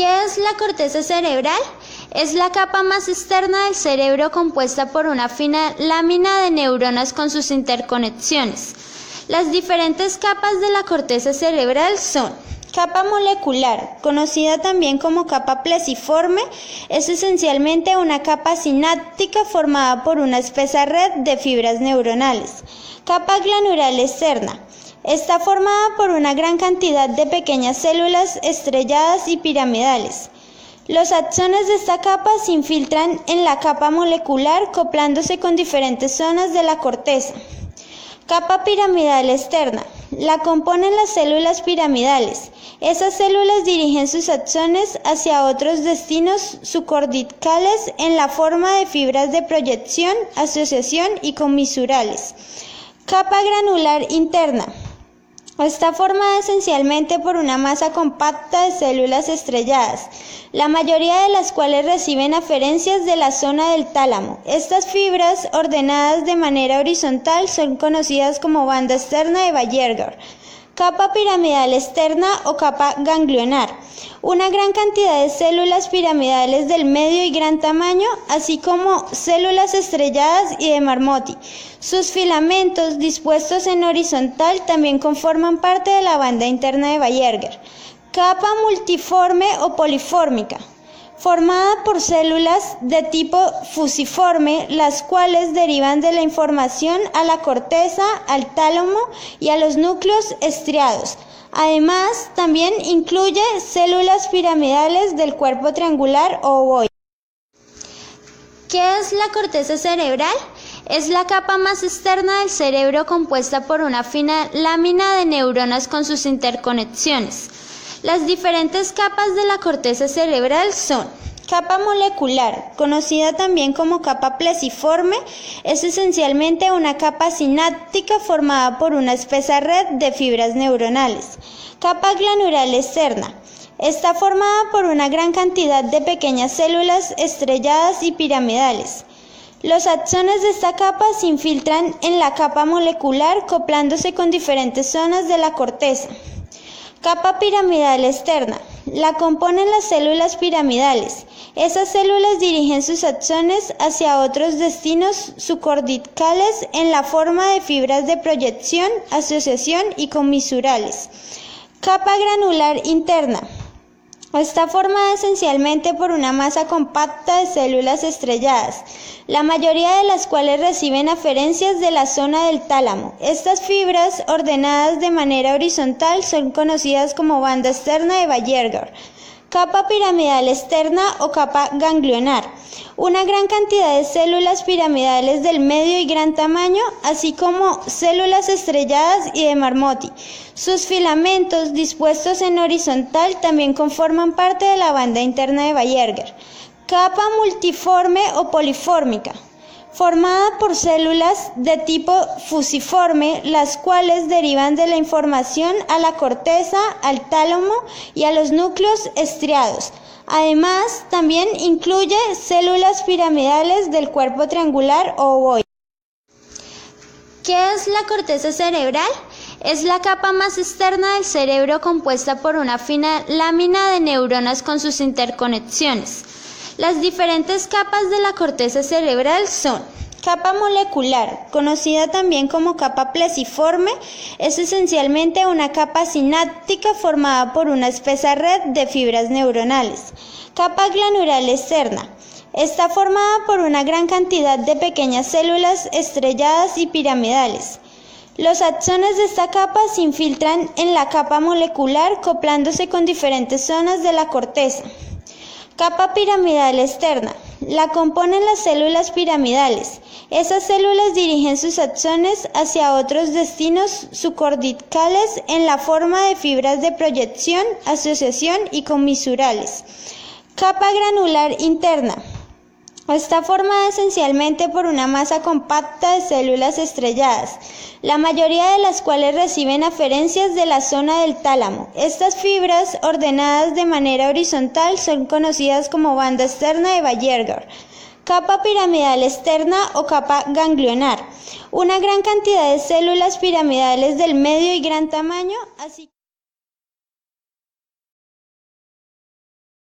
¿Qué es la corteza cerebral? Es la capa más externa del cerebro compuesta por una fina lámina de neuronas con sus interconexiones. Las diferentes capas de la corteza cerebral son: capa molecular, conocida también como capa plesiforme, es esencialmente una capa sináptica formada por una espesa red de fibras neuronales. Capa granular externa. Está formada por una gran cantidad de pequeñas células estrelladas y piramidales. Los axones de esta capa se infiltran en la capa molecular, acoplándose con diferentes zonas de la corteza. Capa piramidal externa. La componen las células piramidales. Esas células dirigen sus axones hacia otros destinos subcorticales en la forma de fibras de proyección, asociación y comisurales. Capa granular interna. Está formada esencialmente por una masa compacta de células estrelladas, la mayoría de las cuales reciben aferencias de la zona del tálamo. Estas fibras, ordenadas de manera horizontal, son conocidas como banda externa de Buerger. Capa piramidal externa o capa ganglionar. Una gran cantidad de células piramidales del medio y gran tamaño, así como células estrelladas y de Marmotti. Sus filamentos, dispuestos en horizontal, también conforman parte de la banda interna de Buerger. Capa multiforme o polifórmica. Formada por células de tipo fusiforme, las cuales derivan de la información a la corteza, al tálamo y a los núcleos estriados. Además, también incluye células piramidales del cuerpo triangular o ovoide. ¿Qué es la corteza cerebral? Es la capa más externa del cerebro compuesta por una fina lámina de neuronas con sus interconexiones. Las diferentes capas de la corteza cerebral son: capa molecular, conocida también como capa plesiforme, es esencialmente una capa sináptica formada por una espesa red de fibras neuronales. Capa granular externa. Está formada por una gran cantidad de pequeñas células estrelladas y piramidales. Los axones de esta capa se infiltran en la capa molecular, acoplándose con diferentes zonas de la corteza. Capa piramidal externa. La componen las células piramidales. Esas células dirigen sus axones hacia otros destinos subcorticales en la forma de fibras de proyección, asociación y comisurales. Capa granular interna. Está formada esencialmente por una masa compacta de células estrelladas, la mayoría de las cuales reciben aferencias de la zona del tálamo. Estas fibras, ordenadas de manera horizontal, son conocidas como banda externa de Buerger. Capa piramidal externa o capa ganglionar. Una gran cantidad de células piramidales del medio y gran tamaño, así como células estrelladas y de Marmotti. Sus filamentos, dispuestos en horizontal, también conforman parte de la banda interna de Buerger. Capa multiforme o polifórmica. Formada por células de tipo fusiforme, las cuales derivan de la información a la corteza, al tálamo y a los núcleos estriados. Además, también incluye células piramidales del cuerpo triangular o ovoide. ¿Qué es la corteza cerebral? Es la capa más externa del cerebro compuesta por una fina lámina de neuronas con sus interconexiones. Las diferentes capas de la corteza cerebral son: capa molecular, conocida también como capa plesiforme, es esencialmente una capa sináptica formada por una espesa red de fibras neuronales. Capa granular externa. Está formada por una gran cantidad de pequeñas células estrelladas y piramidales. Los axones de esta capa se infiltran en la capa molecular, acoplándose con diferentes zonas de la corteza. Capa piramidal externa. La componen las células piramidales. Esas células dirigen sus axones hacia otros destinos subcorticales en la forma de fibras de proyección, asociación y comisurales. Capa granular interna. Está formada esencialmente por una masa compacta de células estrelladas, la mayoría de las cuales reciben aferencias de la zona del tálamo. Estas fibras, ordenadas de manera horizontal, son conocidas como banda externa de Buerger. Capa piramidal externa o capa ganglionar. Una gran cantidad de células piramidales del medio y gran tamaño, así